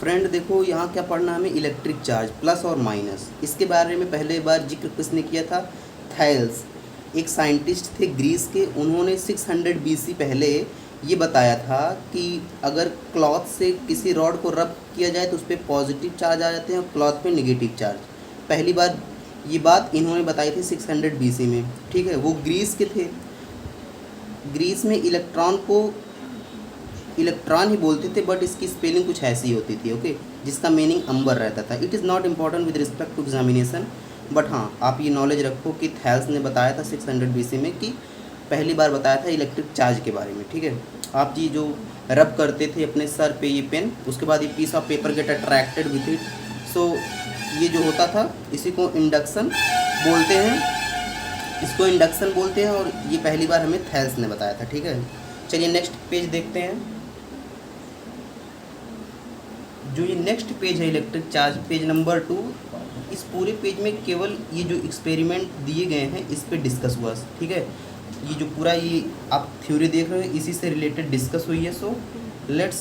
Friend देखो यहाँ क्या पढ़ना हमें, इलेक्ट्रिक चार्ज प्लस और माइनस। इसके बारे में पहले बार जिक्र किसने किया था, थैल्स, एक साइंटिस्ट थे ग्रीस के। उन्होंने 600 बीसी पहले ये बताया था कि अगर क्लॉथ से किसी रॉड को रब किया जाए तो उस पर पॉजिटिव चार्ज आ जाते हैं और क्लॉथ पे नेगेटिव चार्ज। पहली बार ये बात इन्होंने बताई थी 600 बीसी में, ठीक है। वो ग्रीस के थे। ग्रीस में इलेक्ट्रॉन को इलेक्ट्रॉन ही बोलते थे, बट इसकी स्पेलिंग कुछ ऐसी होती थी, ओके, जिसका मीनिंग अंबर रहता था। It is not important with respect to examination, but हाँ आप ये नॉलेज रखो कि थैल्स ने बताया था 600 बीसी में कि पहली बार बताया था इलेक्ट्रिक चार्ज के बारे में, ठीक है। आप जी जो रब करते थे अपने सर पे ये पेन, उसके बाद ये piece of paper get attracted with it, so ये जो होता था इसी को इंडक्शन बोलते हैं, इसको इंडक्शन बोलते हैं, और ये पहली बार हमें थैल्स ने बताया था, ठीक है। चलिए नेक्स्ट पेज देखते हैं। जो ये नेक्स्ट पेज है इलेक्ट्रिक चार्ज, पेज नंबर 2, इस पूरे पेज में केवल ये जो एक्सपेरिमेंट दिए गए हैं इस पे डिस्कस हुआ, ठीक है। ये जो पूरा ये आप थ्योरी देख रहे हो इसी से रिलेटेड डिस्कस हुई है। सो लेट्स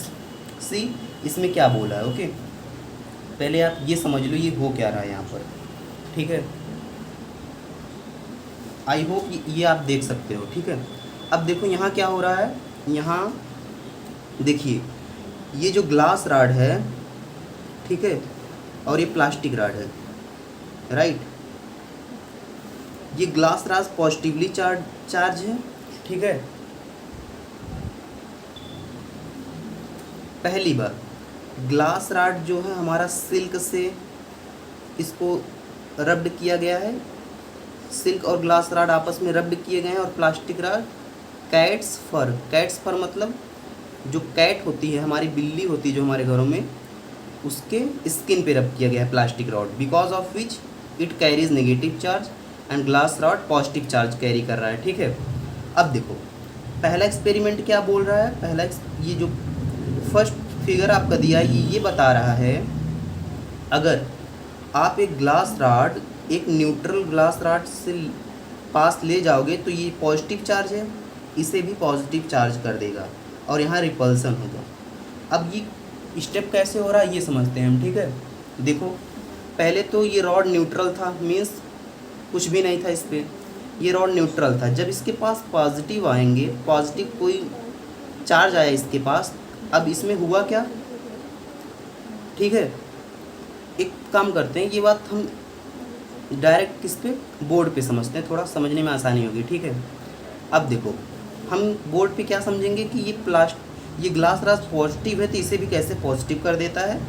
सी इसमें क्या बोला है, ओके। पहले आप ये समझ लो ये हो क्या रहा है यहाँ पर, ठीक है। आई होप ये आप देख सकते हो, ठीक है। अब देखो यहाँ क्या हो रहा है, यहाँ देखिए ये जो ग्लास रॉड है, ठीक है, और ये प्लास्टिक रॉड है, राइट। ये ग्लास रॉड पॉजिटिवली चार्ज है, ठीक है। पहली बार ग्लास रॉड जो है हमारा सिल्क से इसको रब्ड किया गया है, सिल्क और ग्लास रॉड आपस में रब्ड किए गए हैं, और प्लास्टिक रॉड कैट्स फर मतलब जो कैट होती है हमारी बिल्ली होती है जो हमारे घरों में, उसके स्किन पे रब किया गया है plastic rod, because of which it carries negative charge and glass rod positive charge carry कर रहा है, ठीक है। अब देखो पहला एक्सपेरिमेंट क्या बोल रहा है, ये जो फर्स्ट फिगर आपका दिया है ये बता रहा है अगर आप एक ग्लास रॉड एक न्यूट्रल ग्लास रॉड से पास ले जाओगे तो ये पॉजिटिव चार्ज है, इसे भी पॉजिटिव चार्ज कर देगा और यहाँ रिपल्सन होगा। अब ये स्टेप कैसे हो रहा है ये समझते हैं हम, ठीक है। देखो पहले तो ये रॉड न्यूट्रल था, मीन्स कुछ भी नहीं था इस पर, ये रॉड न्यूट्रल था। जब इसके पास पॉजिटिव आएंगे, पॉजिटिव कोई चार्ज आया इसके पास, अब इसमें हुआ क्या, ठीक है। एक काम करते हैं, ये बात हम डायरेक्ट किस पे, बोर्ड पे समझते हैं, थोड़ा समझने में आसानी होगी, ठीक है। अब देखो हम बोर्ड पे क्या समझेंगे कि ये ग्लास रॉड पॉजिटिव है तो इसे भी कैसे पॉजिटिव कर देता है,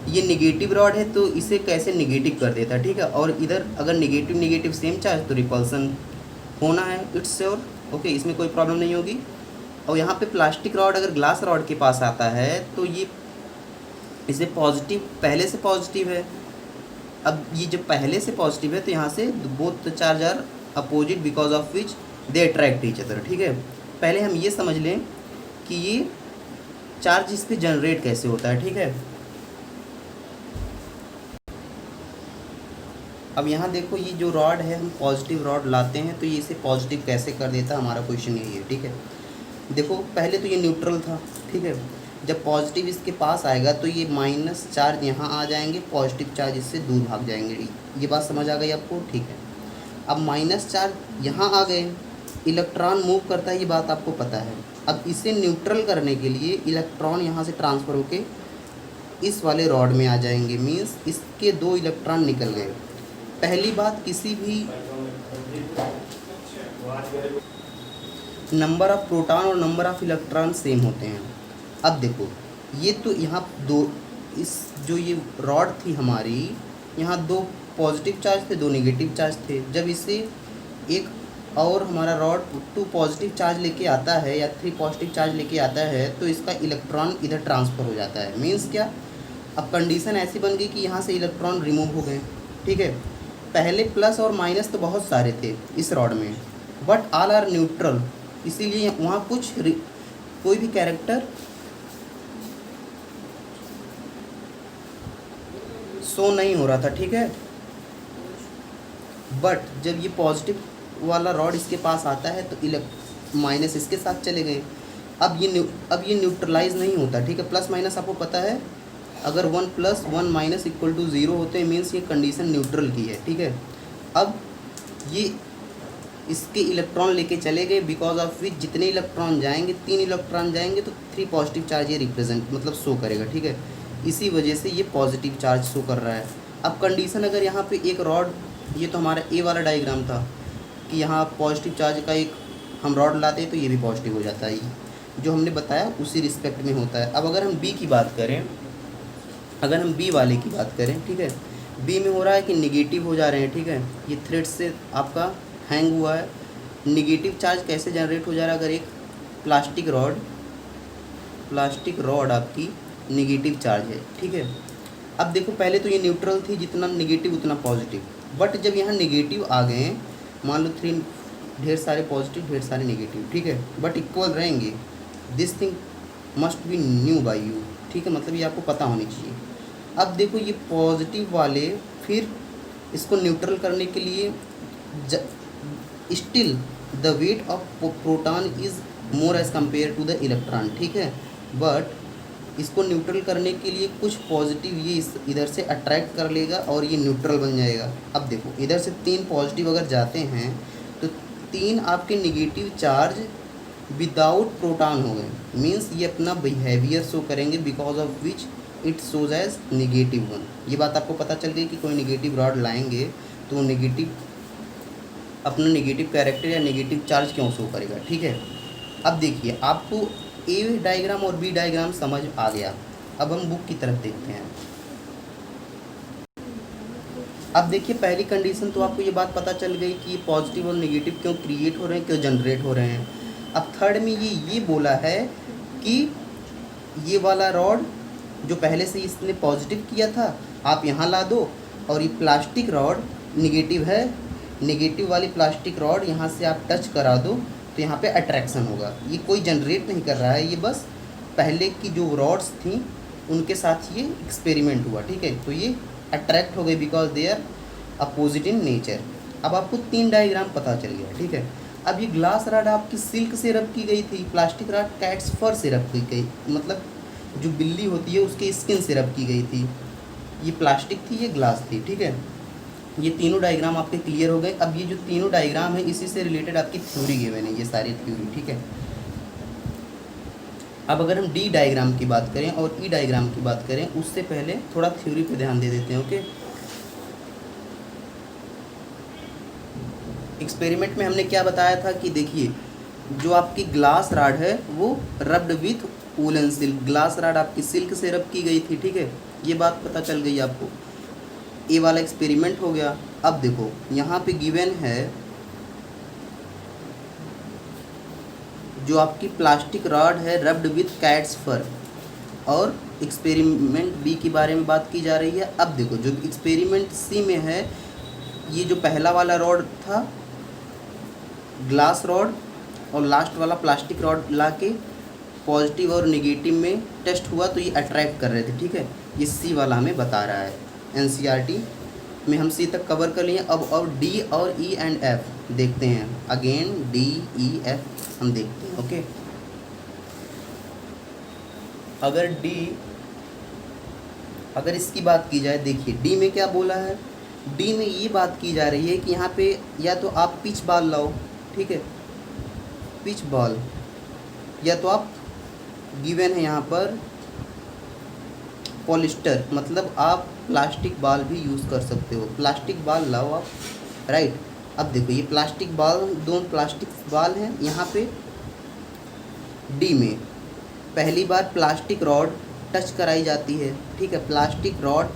ये नेगेटिव रॉड है तो इसे कैसे नेगेटिव कर देता है, ठीक है। और इधर अगर नेगेटिव नेगेटिव सेम चार्ज तो रिपल्सन होना है, इट्स श्योर, ओके, इसमें कोई प्रॉब्लम नहीं होगी। और यहाँ पे प्लास्टिक रॉड अगर ग्लास रॉड के पास आता है तो ये इसे पॉजिटिव, पहले से पॉजिटिव है। अब ये जब पहले से पॉजिटिव है तो यहाँ से both charge are opposite because of which they attract each other, ठीक है। पहले हम ये समझ लें कि ये चार्ज इस पर जनरेट कैसे होता है, ठीक है। अब यहाँ देखो ये जो रॉड है, हम पॉजिटिव रॉड लाते हैं तो ये इसे पॉजिटिव कैसे कर देता है, हमारा क्वेश्चन यही है, ठीक है। देखो पहले तो ये न्यूट्रल था, ठीक है। जब पॉजिटिव इसके पास आएगा तो ये माइनस चार्ज यहाँ आ जाएंगे, पॉजिटिव चार्ज इससे दूर भाग जाएंगे। ये बात समझ आ गई आपको, ठीक है। अब माइनस चार्ज यहाँ आ गए, इलेक्ट्रॉन मूव करता है, ये बात आपको पता है। अब इसे न्यूट्रल करने के लिए इलेक्ट्रॉन यहाँ से ट्रांसफ़र होके इस वाले रॉड में आ जाएंगे, मीन्स इसके 2 इलेक्ट्रॉन निकल गए। पहली बात, किसी भी नंबर ऑफ़ प्रोटॉन और नंबर ऑफ़ इलेक्ट्रॉन सेम होते हैं। अब देखो ये तो यहाँ इस जो ये रॉड थी हमारी, यहाँ 2 पॉजिटिव चार्ज थे, 2 नेगेटिव चार्ज थे। जब इसे एक और हमारा रॉड 2 पॉजिटिव चार्ज लेके आता है या 3 पॉजिटिव चार्ज लेके आता है तो इसका इलेक्ट्रॉन इधर ट्रांसफ़र हो जाता है। मीन्स क्या, अब कंडीशन ऐसी बन गई कि यहाँ से इलेक्ट्रॉन रिमूव हो गए, ठीक है। पहले प्लस और माइनस तो बहुत सारे थे इस रॉड में, बट ऑल आर न्यूट्रल, इसीलिए वहाँ कोई भी कैरेक्टर शो नहीं हो रहा था, ठीक है। बट जब ये पॉजिटिव वाला रॉड इसके पास आता है तो माइनस इसके साथ चले गए। अब ये न्यूट्रलाइज नहीं होता, ठीक है। प्लस माइनस आपको पता है अगर 1 + 1 - = 0 होते हैं मीन्स ये कंडीशन न्यूट्रल की है, ठीक है। अब ये इसके इलेक्ट्रॉन लेके चले गए, बिकॉज ऑफ विच जितने इलेक्ट्रॉन जाएंगे, 3 इलेक्ट्रॉन जाएंगे तो 3 पॉजिटिव चार्ज ये रिप्रेजेंट मतलब शो करेगा, ठीक है। इसी वजह से ये पॉजिटिव चार्ज शो कर रहा है। अब कंडीशन अगर यहाँ पे एक रॉड, ये तो हमारा ए वाला डायग्राम था कि यहाँ पॉजिटिव चार्ज का एक हम रॉड लाते हैं तो ये भी पॉजिटिव हो जाता है, जो हमने बताया उसी रिस्पेक्ट में होता है। अब अगर हम बी की बात करें, अगर हम बी वाले की बात करें, ठीक है, बी में हो रहा है कि निगेटिव हो जा रहे हैं, ठीक है। ये थ्रेड से आपका हैंग हुआ है। निगेटिव चार्ज कैसे जनरेट हो जा रहा है? अगर एक प्लास्टिक रॉड आपकी निगेटिव चार्ज है, ठीक है। अब देखो पहले तो ये न्यूट्रल थी, जितना निगेटिव उतना पॉजिटिव, बट जब यहाँ निगेटिव आ गए, मान लो 3 ढेर सारे पॉजिटिव ढेर सारे निगेटिव, ठीक है, बट इक्वल रहेंगे। This thing must be new by you, ठीक है, मतलब ये आपको पता होनी चाहिए। अब देखो ये पॉजिटिव वाले फिर इसको न्यूट्रल करने के लिए still the weight of proton is more as compare to the electron, ठीक है, बट इसको न्यूट्रल करने के लिए कुछ पॉजिटिव ये इधर से अट्रैक्ट कर लेगा और ये न्यूट्रल बन जाएगा। अब देखो इधर से 3 पॉजिटिव अगर जाते हैं तो 3 आपके निगेटिव चार्ज विदाउट प्रोटॉन हो गए, मीन्स ये अपना बिहेवियर शो करेंगे, because of which it shows as -1। ये बात आपको पता चल गई कि कोई निगेटिव रॉड लाएंगे तो निगेटिव अपना निगेटिव कैरेक्टर या निगेटिव चार्ज क्यों शो करेगा, ठीक है। अब देखिए आपको ए डायग्राम और बी डायग्राम समझ आ गया। अब हम बुक की तरफ देखते हैं। अब देखिए पहली कंडीशन तो आपको ये बात पता चल गई कि पॉजिटिव और नेगेटिव क्यों क्रिएट हो रहे हैं, क्यों जनरेट हो रहे हैं। अब थर्ड में ये बोला है कि ये वाला रॉड जो पहले से इसने पॉजिटिव किया था आप यहाँ ला दो, और ये प्लास्टिक रॉड निगेटिव है, नेगेटिव वाली प्लास्टिक रॉड यहाँ से आप टच करा दो तो यहाँ पे अट्रैक्शन होगा। ये कोई जनरेट नहीं कर रहा है, ये बस पहले की जो रॉड्स थी उनके साथ ये एक्सपेरिमेंट हुआ, ठीक है। तो ये अट्रैक्ट हो गए because they are opposite in nature. अब आपको 3 डायग्राम पता चल गया, ठीक है। अब ये ग्लास रॉड आपकी सिल्क से रब की गई थी, प्लास्टिक रॉड कैट्स फर से रब की गई, मतलब जो बिल्ली होती है उसके स्किन से रब की गई थी। ये प्लास्टिक थी, ये ग्लास थी, ठीक है। ये तीनों डायग्राम आपके क्लियर हो गए। अब ये जो तीनों डायग्राम है इसी से रिलेटेड आपकी थ्योरी गिवन है, ये सारी थ्योरी, ठीक है। अब अगर हम डी डायग्राम की बात करें और ई डायग्राम की बात करें, उससे पहले थोड़ा थ्योरी पे ध्यान दे देते हैं, ओके। एक्सपेरिमेंट में हमने क्या बताया था कि देखिए जो आपकी ग्लास रॉड है वो rubbed with woollen silk, glass rod आपकी सिल्क से रब की गई थी, ठीक है। ये बात पता चल गई आपको। ए वाला एक्सपेरिमेंट हो गया। अब देखो यहाँ पे गिवन है जो आपकी प्लास्टिक रॉड है रब्ड विथ कैट्स फर, और एक्सपेरिमेंट बी के बारे में बात की जा रही है। अब देखो जो एक्सपेरिमेंट सी में है, ये जो पहला वाला रॉड था ग्लास रॉड और लास्ट वाला प्लास्टिक रॉड ला के पॉजिटिव और नेगेटिव में टेस्ट हुआ तो ये अट्रैक्ट कर रहे थे, ठीक है। ये सी वाला हमें बता रहा है। एनसीईआरटी में हम सी तक कवर कर लिए। अब डी और ई एंड एफ देखते हैं। अगेन डी ई एफ हम देखते हैं, ओके। अगर इसकी बात की जाए, देखिए डी में क्या बोला है। डी में ये बात की जा रही है कि यहाँ पे या तो आप पिच बॉल लाओ, ठीक है, पिच बॉल, या तो आप गिवन है यहाँ पर पॉलिस्टर, मतलब आप प्लास्टिक बॉल भी यूज़ कर सकते हो। प्लास्टिक बॉल लाओ आप, राइट। अब देखो ये प्लास्टिक बॉल, 2 प्लास्टिक बॉल हैं यहाँ पे। डी में पहली बार प्लास्टिक रॉड टच कराई जाती है, ठीक है, प्लास्टिक रॉड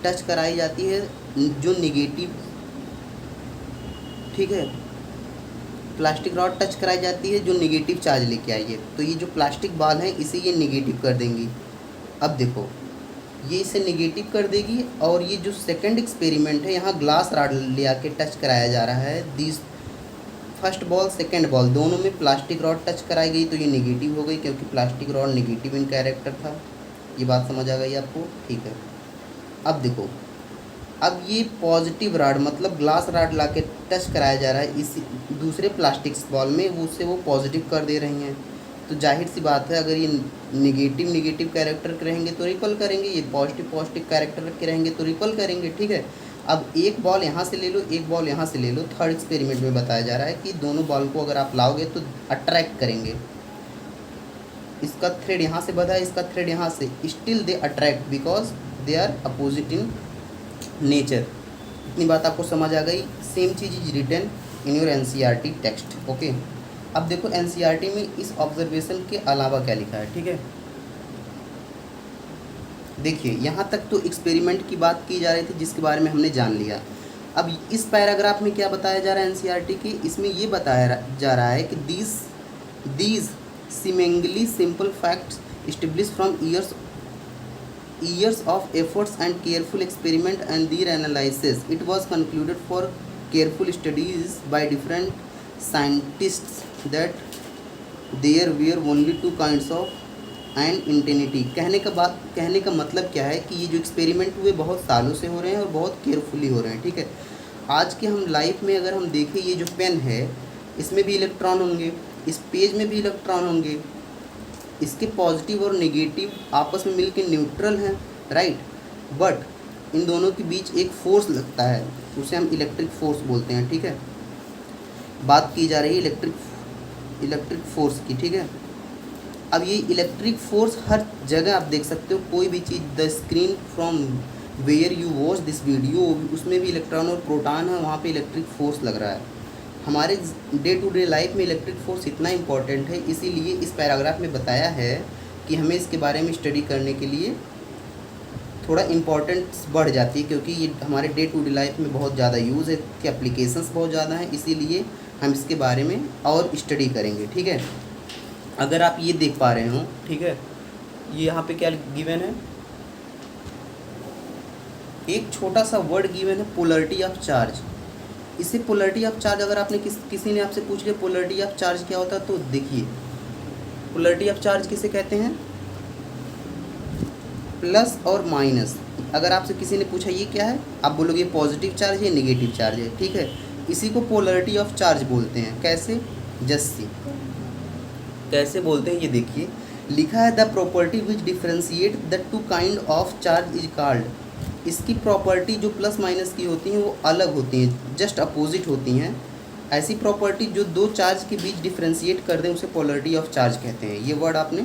टच कराई जाती है जो निगेटिव, ठीक है, प्लास्टिक रॉड टच कराई जाती है जो निगेटिव चार्ज लेके आई है। तो ये जो प्लास्टिक बॉल है इसे ये निगेटिव कर देंगी। अब देखो ये इसे निगेटिव कर देगी, और ये जो सेकंड एक्सपेरिमेंट है यहाँ ग्लास रॉड ले आके टच कराया जा रहा है। This first ball second ball दोनों में प्लास्टिक रॉड टच कराई गई तो ये निगेटिव हो गई, क्योंकि plastic rod negative in character था। ये बात समझ आ गई आपको, ठीक है। अब देखो अब ये पॉजिटिव रॉड मतलब ग्लास रॉड ला के टच कराया जा रहा है इस दूसरे प्लास्टिक बॉल में, वो उससे वो पॉजिटिव कर दे रही हैं। तो जाहिर सी बात है, अगर ये निगेटिव निगेटिव कैरेक्टर के रहेंगे तो रिपल करेंगे, ये पॉजिटिव पॉजिटिव कैरेक्टर के रहेंगे तो रिपल करेंगे, ठीक है। अब एक बॉल यहाँ से ले लो, एक बॉल यहाँ से ले लो। थर्ड एक्सपेरिमेंट में बताया जा रहा है कि दोनों बॉल को अगर आप लाओगे तो अट्रैक्ट करेंगे। इसका थ्रेड यहाँ से बंधा है, इसका थ्रेड यहाँ से, still they attract because they are opposite in nature. इतनी बात आपको समझ आ गई। सेम चीज़ is written in your NCERT text, okay. अब देखो एनसीईआरटी में इस ऑब्जर्वेशन के अलावा क्या लिखा है, ठीक है। देखिए यहाँ तक तो एक्सपेरिमेंट की बात की जा रही थी जिसके बारे में हमने जान लिया। अब इस पैराग्राफ में क्या बताया जा रहा है एनसीईआरटी की, इसमें ये बताया जा रहा है कि these seemingly simple facts established from years of efforts and careful experiment and their analysis, it was concluded for careful studies by different scientists that there were only two kinds of and इंटेनिटी। कहने का मतलब क्या है कि ये जो experiment हुए बहुत सालों से हो रहे हैं और बहुत केयरफुली हो रहे हैं, ठीक है। आज के हम लाइफ में अगर हम देखें, ये जो पेन है इसमें भी इलेक्ट्रॉन होंगे, इस पेज में भी इलेक्ट्रॉन होंगे, इसके पॉजिटिव और नेगेटिव आपस में मिलकर न्यूट्रल हैं, राइट। बट इन दोनों के बीच एक फोर्स लगता है, उसे हम इलेक्ट्रिक फोर्स बोलते हैं, ठीक है। बात की जा रही है इलेक्ट्रिक फोर्स की, ठीक है। अब ये इलेक्ट्रिक फोर्स हर जगह आप देख सकते हो, कोई भी चीज़, the screen from where you watch this video, उसमें भी इलेक्ट्रॉन और प्रोटॉन है, वहाँ पे इलेक्ट्रिक फोर्स लग रहा है। हमारे डे टू डे लाइफ में इलेक्ट्रिक फोर्स इतना इम्पॉर्टेंट है, इसीलिए इस पैराग्राफ में बताया है कि हमें इसके बारे में स्टडी करने के लिए थोड़ा इम्पोर्टेंस बढ़ जाती है, क्योंकि ये हमारे डे टू डे लाइफ में बहुत ज़्यादा यूज़ है, इसके एप्लीकेशंस बहुत ज़्यादा हैं, इसीलिए हम इसके बारे में और स्टडी करेंगे, ठीक है। अगर आप ये देख पा रहे हो, ठीक है, ये यहाँ पे क्या गिवन है, एक छोटा सा वर्ड गिवन है, पोलरिटी ऑफ चार्ज। इसे पोलरिटी ऑफ चार्ज अगर आपने किसी ने आपसे पूछ लिया पोलरिटी ऑफ चार्ज क्या होता है, तो देखिए पोलरिटी ऑफ चार्ज किसे कहते हैं, प्लस और माइनस। अगर आपसे किसी ने पूछा ये क्या है, आप बोलोगे पॉजिटिव चार्ज है, नेगेटिव चार्ज है, ठीक है। इसी को पोलरिटी ऑफ चार्ज बोलते हैं। कैसे, जस्सी कैसे बोलते हैं, ये देखिए लिखा है, the property which differentiate the two kind of charge is called. इसकी प्रॉपर्टी जो प्लस माइनस की होती हैं वो अलग होती हैं, जस्ट अपोजिट होती हैं। ऐसी प्रॉपर्टी जो दो चार्ज के बीच डिफ्रेंशिएट कर दें उसे पोलरिटी ऑफ चार्ज कहते हैं। ये वर्ड आपने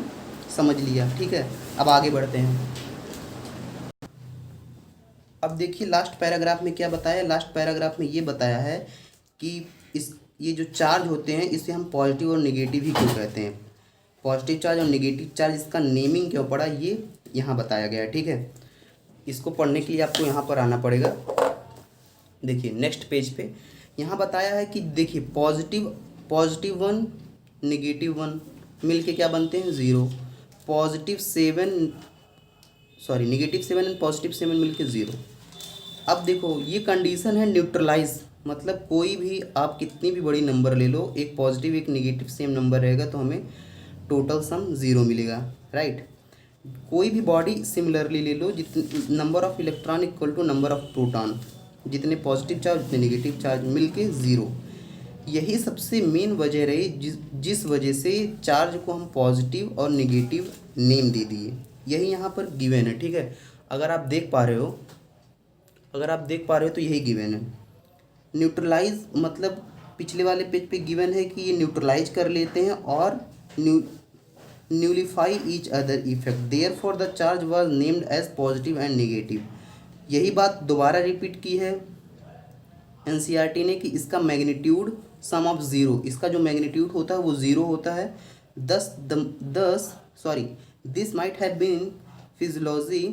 समझ लिया, ठीक है। अब आगे बढ़ते हैं। अब देखिए लास्ट पैराग्राफ में क्या बताया, लास्ट पैराग्राफ में ये बताया है कि ये जो चार्ज होते हैं इसे हम पॉजिटिव और नेगेटिव ही क्यों कहते हैं। पॉजिटिव चार्ज और नेगेटिव चार्ज, इसका नेमिंग क्यों पड़ा, ये यहाँ बताया गया है, ठीक है। इसको पढ़ने के लिए आपको यहाँ पर आना पड़ेगा। देखिए नेक्स्ट पेज पे यहाँ बताया है कि देखिए पॉजिटिव 1 नेगेटिव 1 मिल के क्या बनते हैं 0, नेगेटिव 7 एंड पॉजिटिव 7 मिल के 0। अब देखो ये कंडीशन है न्यूट्रलाइज, मतलब कोई भी आप कितनी भी बड़ी नंबर ले लो, एक पॉजिटिव एक नेगेटिव सेम नंबर रहेगा तो हमें टोटल सम 0 मिलेगा, राइट। कोई भी बॉडी सिमिलरली ले लो, जितने number of electron equal to number of proton, जितने पॉजिटिव चार्ज उतने नेगेटिव चार्ज मिलके 0। यही सबसे मेन वजह रही जिस वजह से चार्ज को हम पॉजिटिव और नेगेटिव नेम दे दिए। यही यहाँ पर गिवन है, ठीक है। अगर आप देख पा रहे हो तो यही गिवन है। न्यूट्रलाइज मतलब पिछले वाले पेज पे गिवन है कि ये न्यूट्रलाइज कर लेते हैं और nullify each other effect, therefore the charge was named as positive and negative। यही बात दोबारा रिपीट की है एनसीईआरटी ने कि इसका मैग्नीट्यूड सम ऑफ 0, इसका जो मैग्नीट्यूड होता है वो 0 होता है। This might have been physiology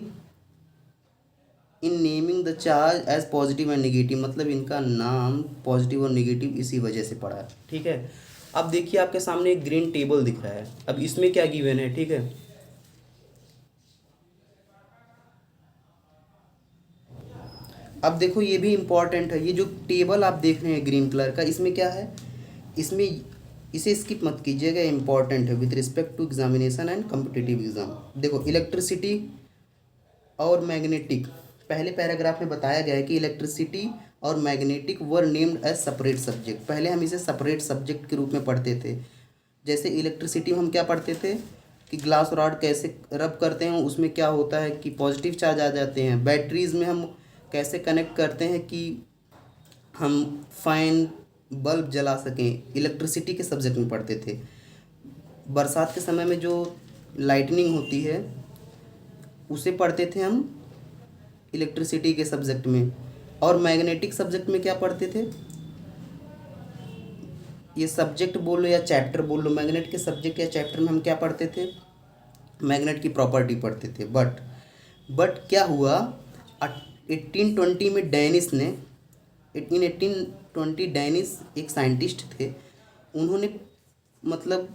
in naming the charge as positive and negative, मतलब इनका नाम पॉजिटिव और नेगेटिव इसी वजह से पड़ा है, ठीक है। अब देखिए आपके सामने एक ग्रीन टेबल दिख रहा है, अब इसमें क्या गिवन है, ठीक है। अब देखो ये भी इम्पॉर्टेंट है, ये जो टेबल आप देख रहे हैं ग्रीन कलर का, इसमें क्या है, इसमें इसे स्किप मत कीजिएगा, इम्पॉर्टेंट है with respect to examination and competitive exam. देखो इलेक्ट्रिसिटी और मैग्नेटिक, पहले पैराग्राफ में बताया गया है कि इलेक्ट्रिसिटी और magnetic were named as separate subject. पहले हम इसे सेपरेट सब्जेक्ट के रूप में पढ़ते थे, जैसे इलेक्ट्रिसिटी में हम क्या पढ़ते थे कि ग्लास रॉड कैसे रब करते हैं, उसमें क्या होता है कि पॉजिटिव चार्ज आ जाते हैं। बैटरीज में हम कैसे कनेक्ट करते हैं कि हम फैन बल्ब जला सकें, इलेक्ट्रिसिटी के सब्जेक्ट में पढ़ते थे। बरसात के समय में जो लाइटनिंग होती है उसे पढ़ते थे हम इलेक्ट्रिसिटी के सब्जेक्ट में। और मैग्नेटिक सब्जेक्ट में क्या पढ़ते थे, ये सब्जेक्ट बोल लो या चैप्टर बोल लो, मैग्नेट के सब्जेक्ट या चैप्टर में हम क्या पढ़ते थे, मैग्नेट की प्रॉपर्टी पढ़ते थे। बट क्या हुआ, 1820 में डेनिस ने, इन 1820 डेनिस एक साइंटिस्ट थे, उन्होंने मतलब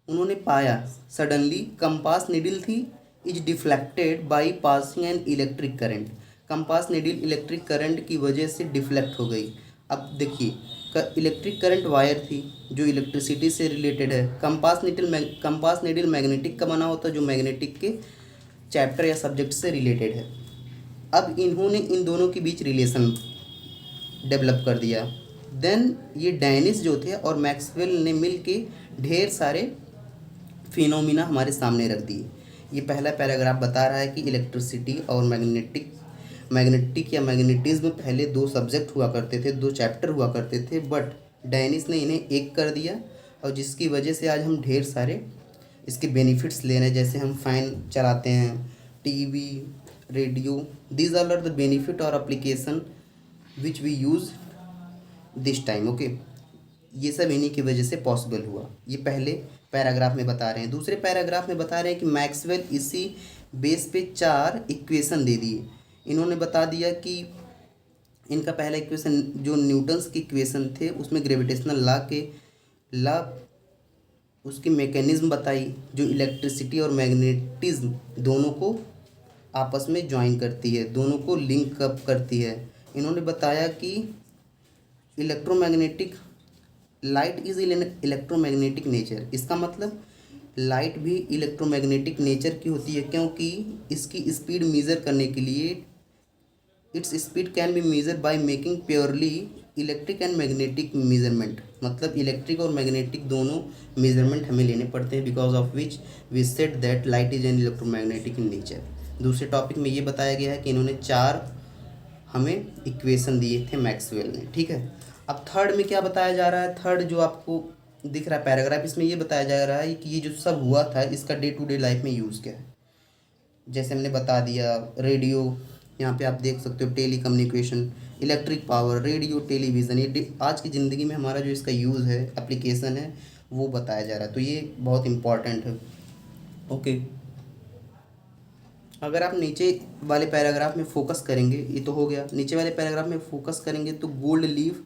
उन्होंने पाया सडनली कंपास निडल थी is deflected by passing an electric current. Compass needle electric current की वजह से डिफ्लेक्ट हो गई। अब देखिए, इलेक्ट्रिक करंट वायर थी जो इलेक्ट्रिसिटी से रिलेटेड है। कंपास निडल मैग्नेटिक का बना होता है जो मैग्नेटिक के चैप्टर या सब्जेक्ट से रिलेटेड है। अब इन्होंने इन दोनों के बीच रिलेशन डेवलप कर दिया। देन ये डेनिस जो थे और मैक्सवेल ने मिल के ढेर सारे फिनोमिना हमारे सामने रख दिए। ये पहला पैराग्राफ बता रहा है कि इलेक्ट्रिसिटी और मैग्नेटिक या मैग्नेटिज्म पहले दो सब्जेक्ट हुआ करते थे, दो चैप्टर हुआ करते थे, बट डेनिस ने इन्हें एक कर दिया और जिसकी वजह से आज हम ढेर सारे इसके बेनिफिट्स ले रहे हैं। जैसे हम फ़ैन चलाते हैं, TV, radio, these are the benefit और application which we use this time. Okay, ये सब इन्हीं की वजह से पॉसिबल हुआ। ये पहले पैराग्राफ में बता रहे हैं। दूसरे पैराग्राफ में बता रहे हैं कि मैक्सवेल इसी बेस पे 4 इक्वेशन दे दिए। इन्होंने बता दिया कि इनका पहला इक्वेशन जो न्यूटन्स की इक्वेशन थे उसमें ग्रेविटेशनल लॉ उसकी मैकेनिज्म बताई जो इलेक्ट्रिसिटी और मैग्नेटिज्म दोनों को आपस में ज्वाइन करती है, दोनों को लिंक अप करती है। इन्होंने बताया कि electromagnetic light is electromagnetic nature. इसका मतलब लाइट भी इलेक्ट्रोमैग्नेटिक नेचर की होती है क्योंकि इसकी स्पीड मेज़र करने के लिए it's speed can be measure by making purely electric and magnetic measurement. मतलब इलेक्ट्रिक और मैग्नेटिक दोनों मेजरमेंट हमें लेने पड़ते हैं, because of which we said that light is an electromagnetic in nature. दूसरे टॉपिक में ये बताया गया है कि इन्होंने 4 हमें इक्वेशन दिए थे मैक्सवेल ने। ठीक है, अब थर्ड में क्या बताया जा रहा है, थर्ड जो आपको दिख रहा है पैराग्राफ, इसमें ये बताया जा रहा है कि ये जो सब हुआ था इसका डे टू डे लाइफ में यूज़ क्या है। जैसे हमने बता दिया रेडियो, यहाँ पे आप देख सकते हो telecommunication, electric power, radio, television, ये आज की ज़िंदगी में हमारा जो इसका यूज़ है, एप्लीकेशन है, वो बताया जा रहा है। तो ये बहुत इम्पॉर्टेंट है। ओके, अगर आप नीचे वाले पैराग्राफ में फोकस करेंगे, ये तो हो गया, नीचे वाले पैराग्राफ में फोकस करेंगे तो गोल्ड लीफ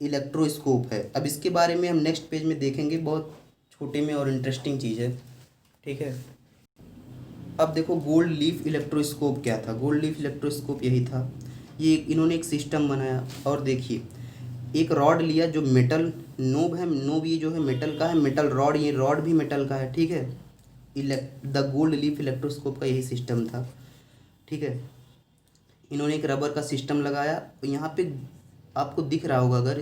इलेक्ट्रोस्कोप है। अब इसके बारे में हम नेक्स्ट पेज में देखेंगे, बहुत छोटे में और इंटरेस्टिंग चीज़ है। ठीक है, अब देखो गोल्ड लीफ इलेक्ट्रोस्कोप क्या था। गोल्ड लीफ इलेक्ट्रोस्कोप यही था, ये इन्होंने एक सिस्टम बनाया। और देखिए, एक रॉड लिया जो मेटल नोब है, नोब ये जो है मेटल का है, मेटल रॉड, ये रॉड भी मेटल का है। ठीक है, द गोल्ड लीफ इलेक्ट्रोस्कोप का यही सिस्टम था। ठीक है, इन्होंने एक रबर का सिस्टम लगाया, यहाँ पे आपको दिख रहा होगा अगर,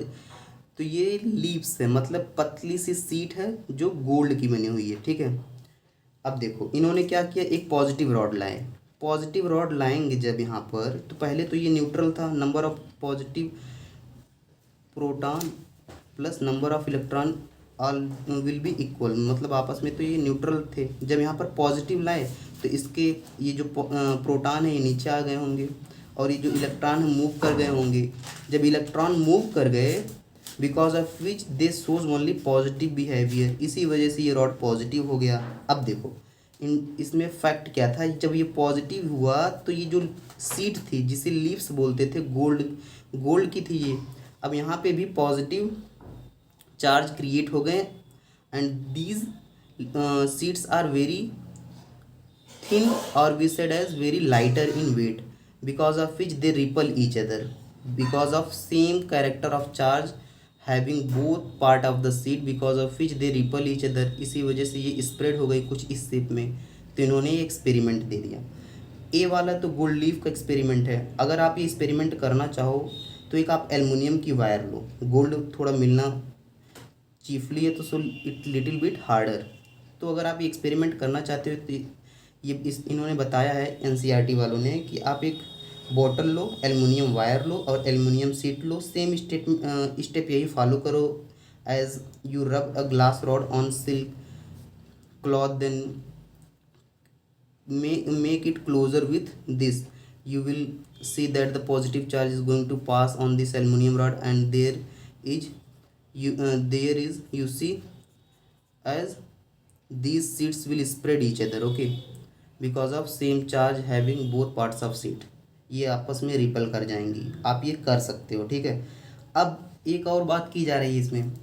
तो ये लीव्स है, मतलब पतली सी सीट है जो गोल्ड की बनी हुई है। ठीक है, अब देखो इन्होंने क्या किया, एक पॉजिटिव रॉड लाए। पॉजिटिव रॉड लाएंगे जब यहाँ पर, तो पहले तो ये न्यूट्रल था, number of positive proton plus number of electron all will be equal, मतलब आपस में तो ये न्यूट्रल थे। जब यहाँ पर पॉजिटिव लाए तो इसके ये जो प्रोटॉन है ये नीचे आ गए होंगे और ये जो इलेक्ट्रॉन है मूव कर गए होंगे। जब इलेक्ट्रॉन मूव कर गए, because of which they shows only positive behaviour, इसी वजह से ये रॉड पॉजिटिव हो गया। अब देखो इसमें फैक्ट क्या था, जब ये पॉजिटिव हुआ तो ये जो सीड थी जिसे लीव्स बोलते थे, गोल्ड की थी ये, अब यहाँ पे भी पॉजिटिव चार्ज क्रिएट हो गए and these seeds are very thin और we said as very lighter in weight, because of which they repel each other, because of same character of charge having both part of the seed, because of which they repel each other, इसी वजह से ये spread हो गई कुछ इस shape में। तो इन्होंने ये एक्सपेरिमेंट दे दिया। ए वाला तो गोल्ड लीफ का एक्सपेरिमेंट है। अगर आप ये एक्सपेरिमेंट करना चाहो तो एक आप एल्युमिनियम की वायर लो, गोल्ड थोड़ा मिलना चीफली है तो so it little bit harder. तो अगर आप ये एक्सपेरिमेंट करना चाहते हो तो ये इन्होंने बताया है एनसीईआरटी वालों ने कि आप एक बॉटल लो, एल्युमिनियम वायर लो और एल्युमिनियम शीट लो, सेम स्टेप यही फॉलो करो as you rub a glass rod on silk cloth, then make it closer with this. You will see that the positive charge is going to pass on this aluminum rod, and is there is you see as these sheets will spread each other, okay, because of same charge having both parts of sheet, ये आपस में ripple कर जाएंगी। आप ये कर सकते हो, ठीक है। अब एक और बात की जा रही है इसमें,